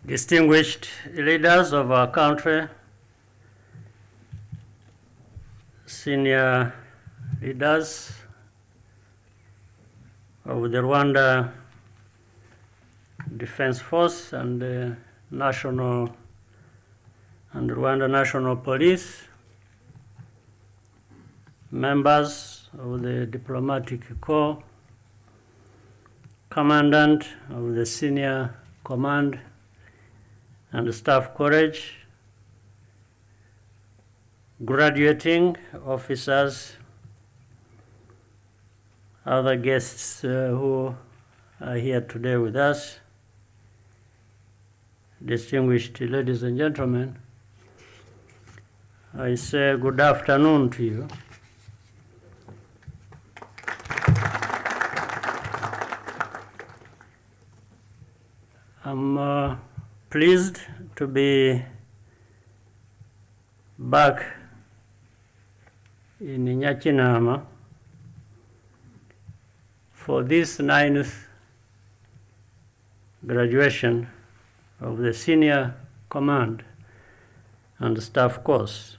distinguished leaders of our country, senior leaders of the Rwanda Defense Force and the Rwanda National Police, members of the Diplomatic Corps, Commandant of the Senior Command and Staff College, graduating officers, other guests who are here today with us, distinguished ladies and gentlemen, I say good afternoon to you. I'm pleased to be back in Nyakinama for this 9th graduation of the Senior Command and Staff course.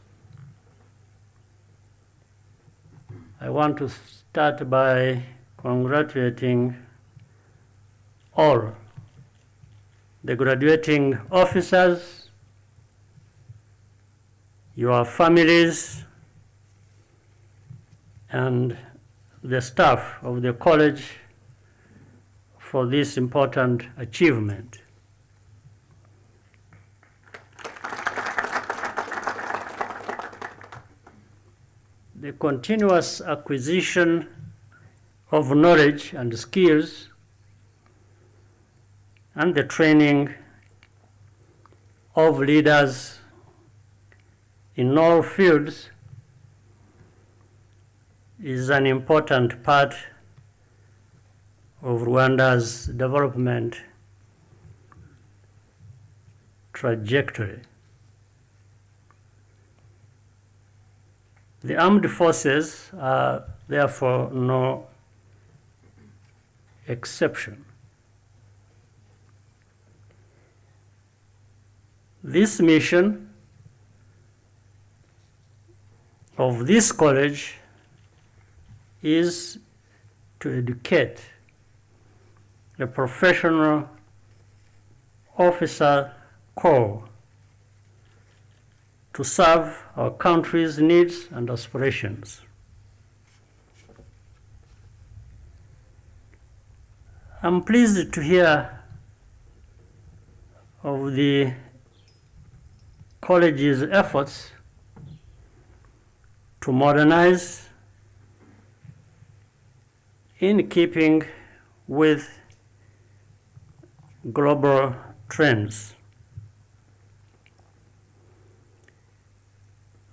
I want to start by congratulating all the graduating officers, your families, and the staff of the college for this important achievement. The continuous acquisition of knowledge and skills and the training of leaders in all fields is an important part of Rwanda's development trajectory. The armed forces are therefore no exception. This mission of this college is to educate a professional officer corps to serve our country's needs and aspirations. I'm pleased to hear of the college's efforts to modernize in keeping with global trends.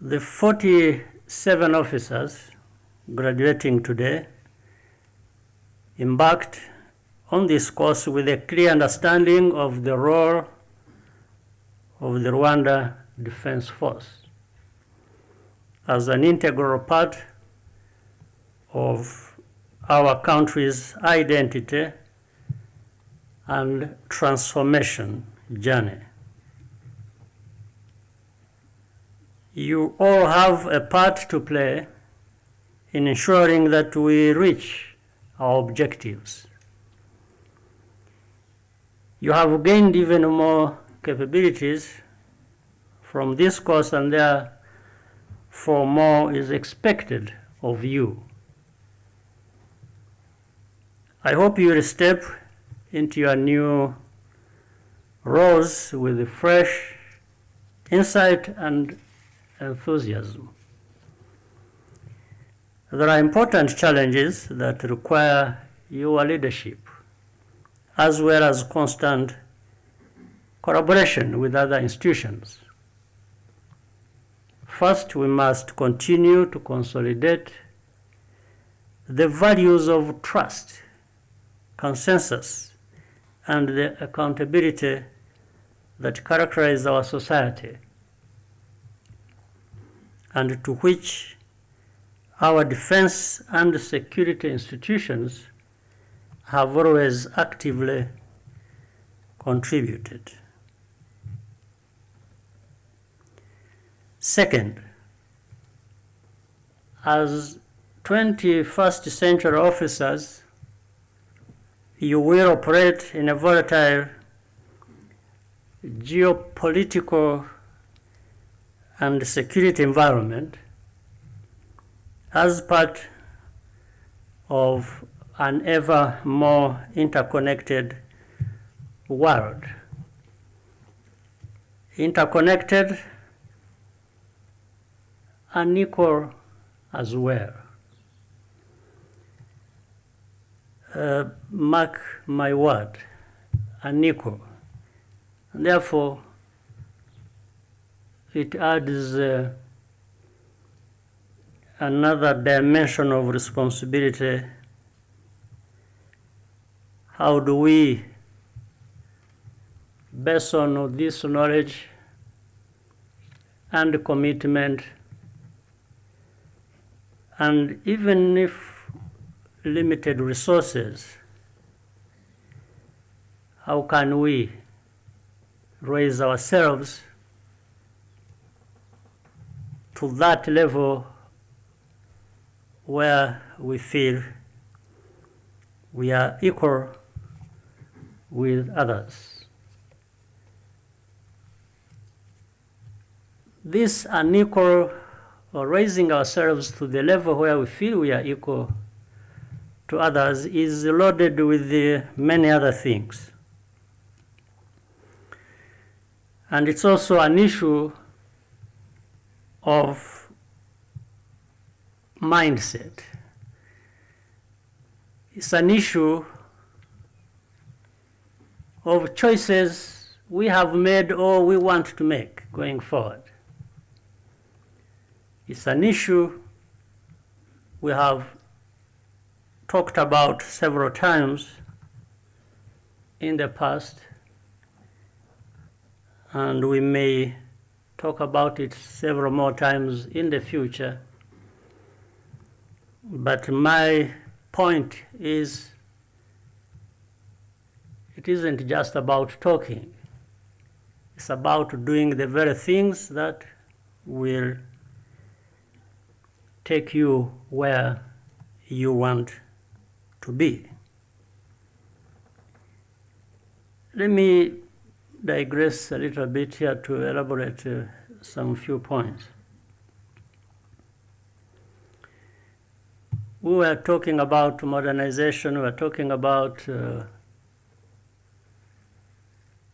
The 47 officers graduating today embarked on this course with a clear understanding of the role of the Rwanda Defense Force as an integral part of our country's identity and transformation journey. You all have a part to play in ensuring that we reach our objectives. You have gained even more capabilities from this course, and therefore more is expected of you. I hope you will step into your new roles with fresh insight and enthusiasm. There are important challenges that require your leadership, as well as constant collaboration with other institutions. First, we must continue to consolidate the values of trust, consensus, and the accountability that characterize our society, and to which our defense and security institutions have always actively contributed. Second, as 21st century officers, you will operate in a volatile geopolitical and security environment as part of an ever more interconnected world. Interconnected and equal as well. Mark my word, unequal. And therefore, it adds another dimension of responsibility. How do we, based on this knowledge and commitment, and even if limited resources, how can we raise ourselves to that level where we feel we are equal with others? This unequal, or raising ourselves to the level where we feel we are equal to others, is loaded with many other things. And it's also an issue of mindset. It's an issue of choices we have made or we want to make going forward. It's an issue we have talked about several times in the past, and we may talk about it several more times in the future. But my point is, it isn't just about talking. It's about doing the very things that will take you where you want to be. Let me digress a little bit here to elaborate some few points. We were talking about modernization, we were talking about the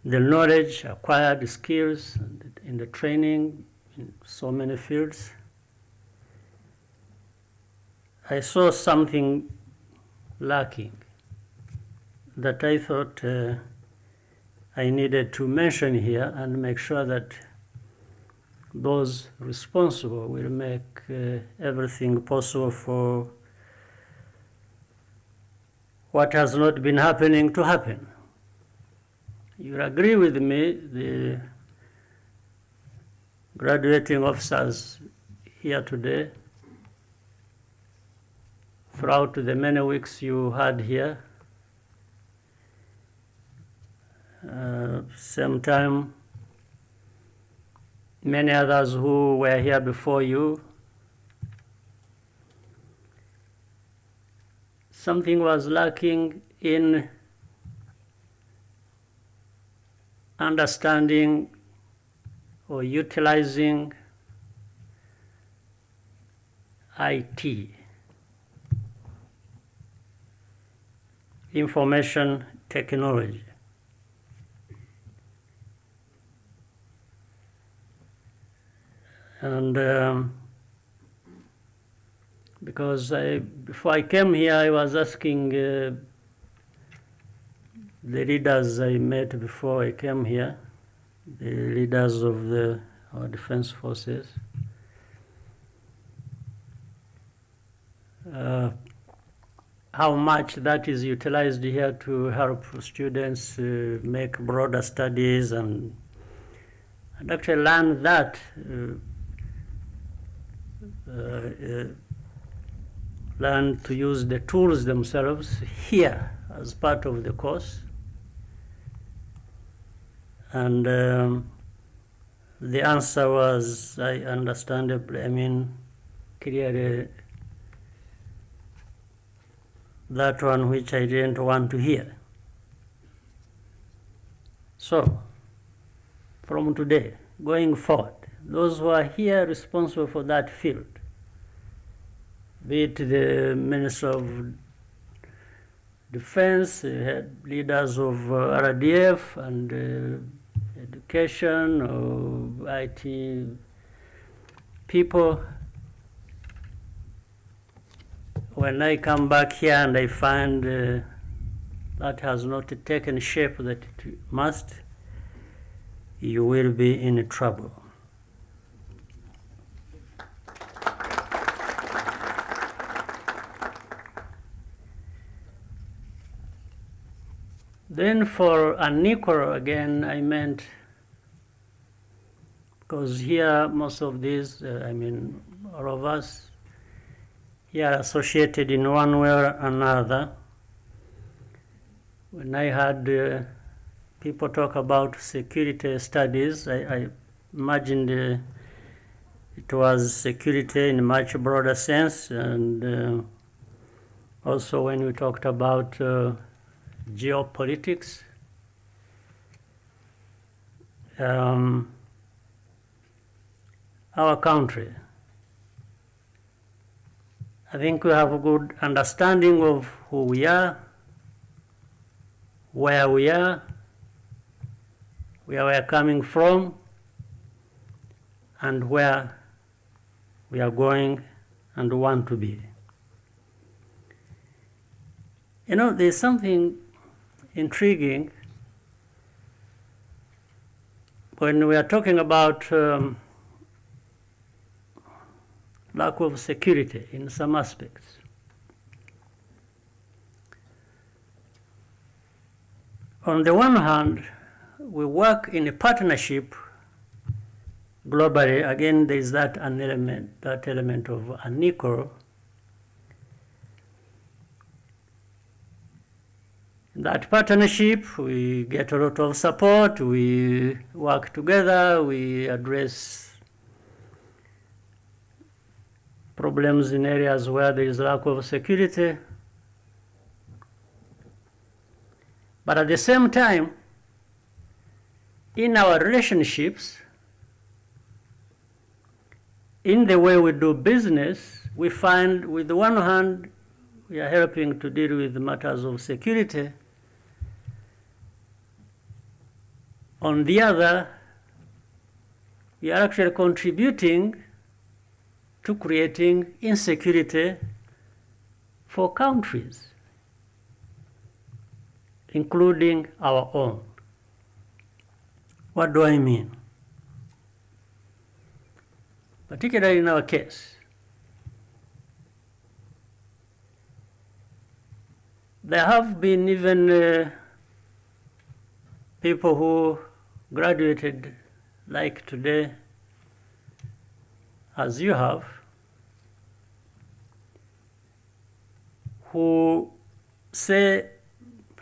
knowledge, acquired skills, in the training, in so many fields. I saw something lacking that I thought I needed to mention here and make sure that those responsible will make everything possible for what has not been happening to happen. You'll agree with me, the graduating officers here today, throughout the many weeks you had here, same time, many others who were here before you, something was lacking in understanding or utilizing IT, information technology. And because before I came here, I was asking the leaders I met before I came here, the leaders of our defense forces, how much that is utilized here to help students make broader studies and actually learn that learn to use the tools themselves here as part of the course. And The answer was, I understandably, clearly, that one which I didn't want to hear. So, from today, going forward, those who are here responsible for that field, be it the Minister of Defense, leaders of RDF and education or IT people, when I come back here and I find that has not taken shape that it must, you will be in trouble. Then for unequal, again, I meant, because here most of these, all of us here are associated in one way or another. When I had people talk about security studies, I imagined it was security in a much broader sense, and also when we talked about geopolitics, our country, I think we have a good understanding of who we are, where we are coming from, and where we are going and want to be. There's something intriguing when we are talking about lack of security in some aspects. On the one hand, we work in a partnership globally. Again, there is that element of unequal. In that partnership, we get a lot of support, we work together, we address problems in areas where there is lack of security. But at the same time, in our relationships, in the way we do business, we find with the one hand, we are helping to deal with matters of security. On the other, we are actually contributing to creating insecurity for countries, including our own. What do I mean? Particularly in our case, there have been even people who graduated like today, as you have, who say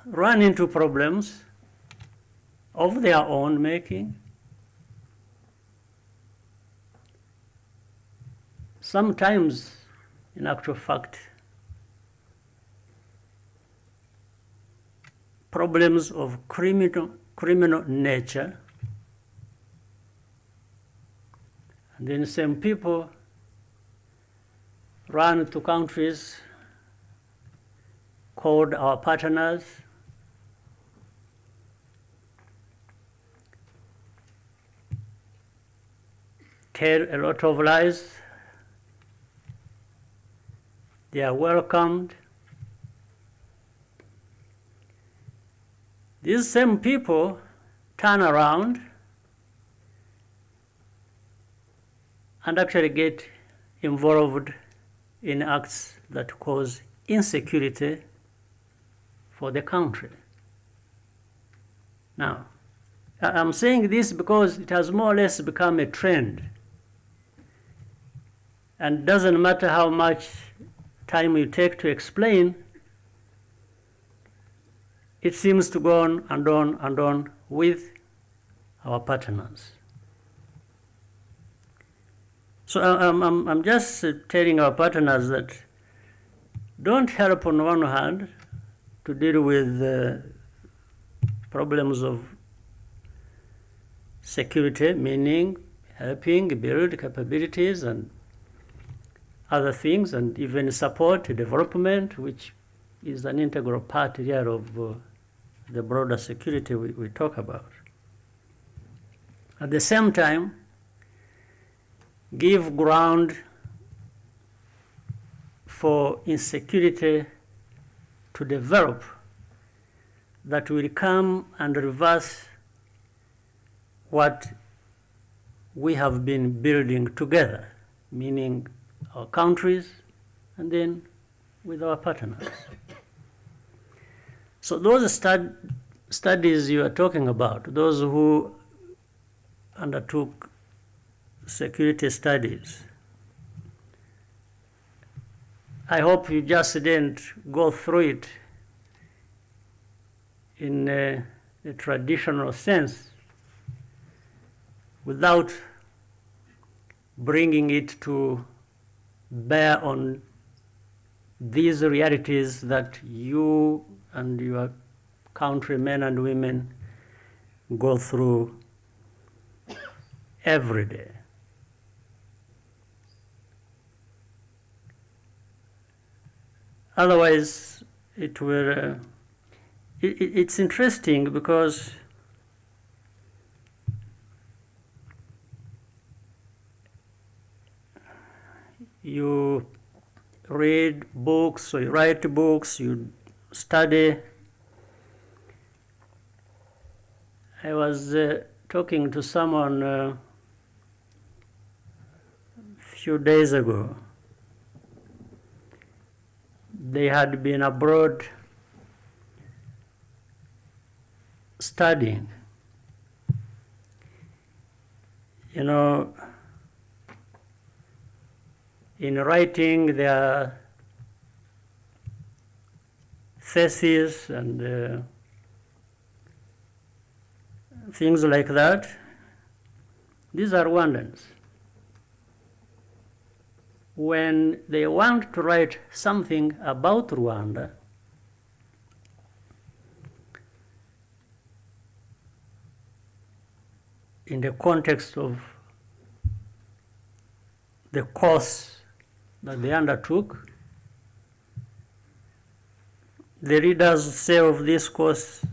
run into problems of their own making. Sometimes, in actual fact, problems of criminal nature. And then same people run to countries called our partners, tell a lot of lies. They are welcomed. These same people turn around and actually get involved in acts that cause insecurity for the country. Now, I'm saying this because it has more or less become a trend. And it doesn't matter how much time you take to explain, it seems to go on and on and on with our partners. So I'm just telling our partners that don't help on one hand to deal with problems of security, meaning helping build capabilities and other things, and even support development, which is an integral part here of the broader security we talk about. At the same time, give ground for insecurity to develop that will come and reverse what we have been building together, meaning our countries and then with our partners. So those studies you are talking about, those who undertook security studies, I hope you just didn't go through it in a traditional sense without bringing it to bear on these realities that you and your countrymen and women go through every day. Otherwise, it will. It's interesting because you read books, or you write books, you study. I was talking to someone a few days ago. They had been abroad studying. You know, in writing their theses and things like that, these are Rwandans. When they want to write something about Rwanda, in the context of the course that they undertook, the readers say of this course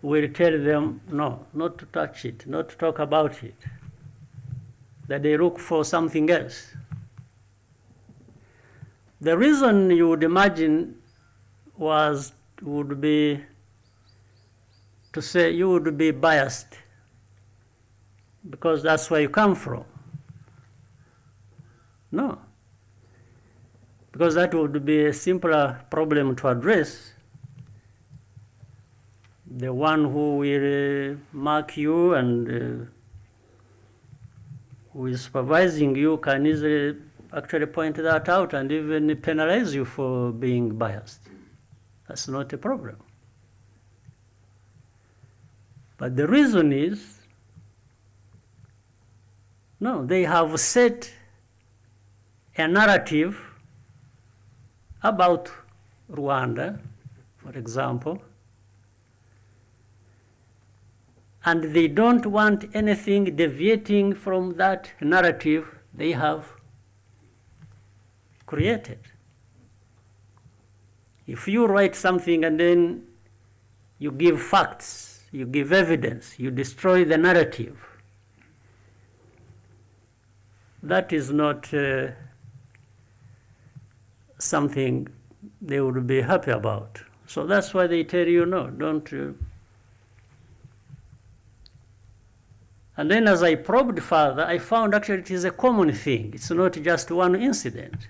will tell them no, not to touch it, not to talk about it, that they look for something else. The reason you would imagine would be to say you would be biased because that's where you come from. No, because that would be a simpler problem to address. The one who will mark you and who is supervising you can easily actually point that out and even penalize you for being biased. That's not a problem. But the reason is, no, they have set a narrative about Rwanda, for example, and they don't want anything deviating from that narrative they have created. If you write something and then you give facts, you give evidence, you destroy the narrative, that is not something they would be happy about. So that's why they tell you, no, don't. And then as I probed further, I found actually it is a common thing. It's not just one incident.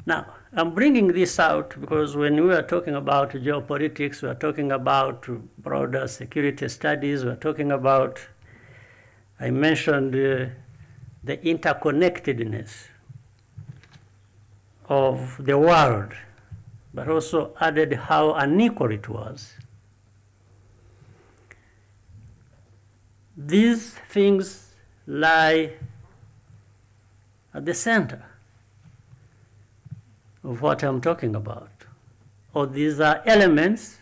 Now, I'm bringing this out because when we are talking about geopolitics, we are talking about broader security studies, we are talking about, I mentioned the interconnectedness of the world, but also added how unequal it was. These things lie at the center of what I'm talking about. Or these are elements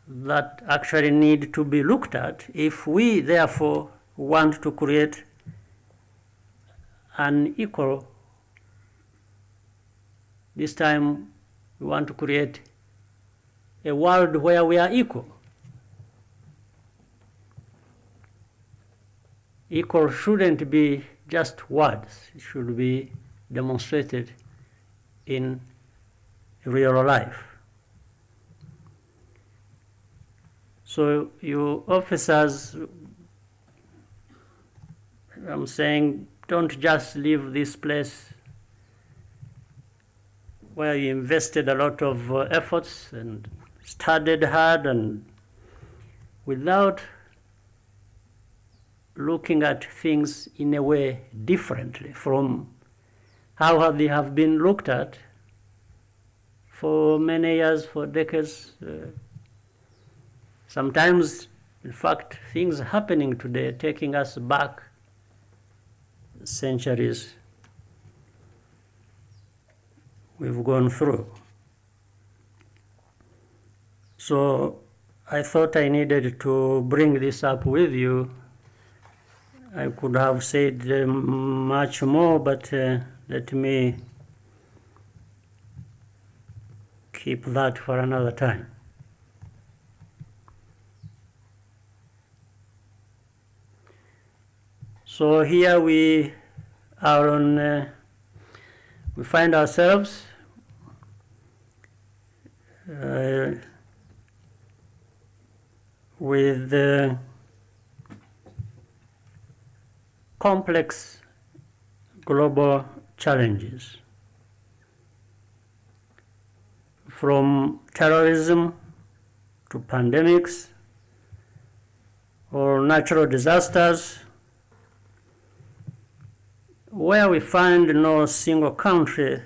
that actually need to be looked at if we therefore want to create an equal, this time we want to create a world where we are equal. Equal shouldn't be just words, it should be demonstrated in real life. So you officers, I'm saying, don't just leave this place where you invested a lot of efforts and studied hard and without looking at things in a way differently from how they have been looked at for many years, for decades. Sometimes, in fact, things happening today taking us back centuries we've gone through. So I thought I needed to bring this up with you. I could have said much more, but let me keep that for another time. So here we are on, we find ourselves with complex global challenges, from terrorism to pandemics or natural disasters, where we find no single country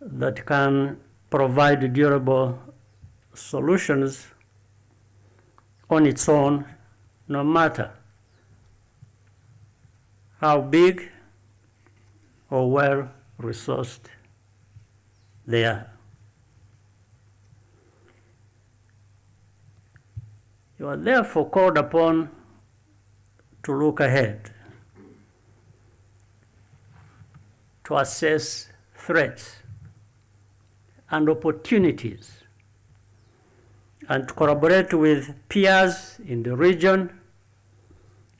that can provide durable solutions on its own, no matter how big or well resourced they are. You are therefore called upon to look ahead, to assess threats and opportunities, and to collaborate with peers in the region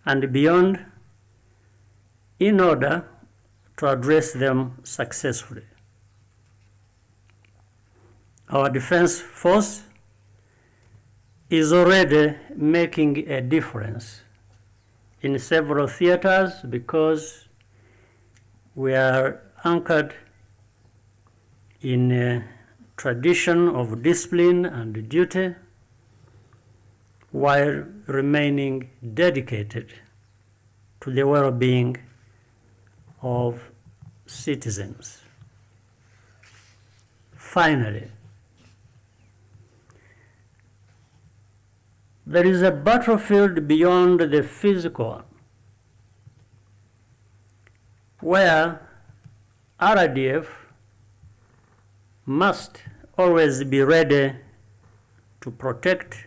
and beyond in order to address them successfully. Our defense force is already making a difference in several theaters because we are anchored in a tradition of discipline and duty while remaining dedicated to the well-being of citizens. Finally, there is a battlefield beyond the physical where RDF must always be ready to protect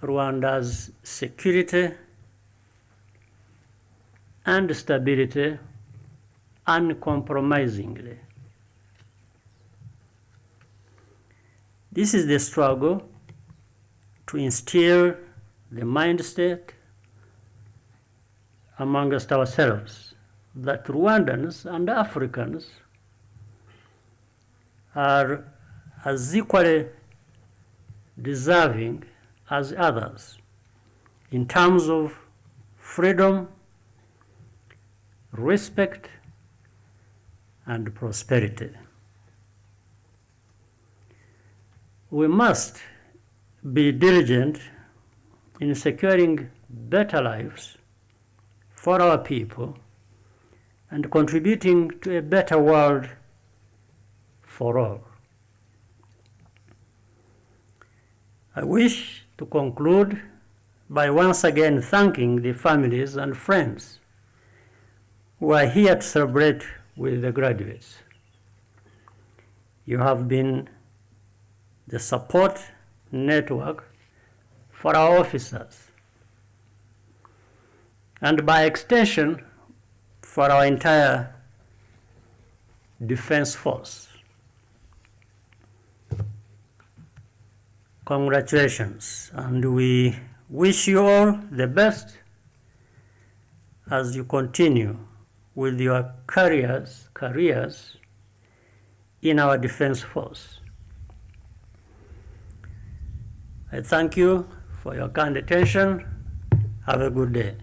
Rwanda's security and stability uncompromisingly. This is the struggle to instill the mindset amongst ourselves that Rwandans and Africans are as equally deserving as others in terms of freedom, respect, and prosperity. We must be diligent in securing better lives for our people and contributing to a better world for all. I wish to to conclude by once again thanking the families and friends who are here to celebrate with the graduates. You have been the support network for our officers, and by extension, for our entire defense force. Congratulations, and we wish you all the best as you continue with your careers in our defense force. I thank you for your kind attention. Have a good day.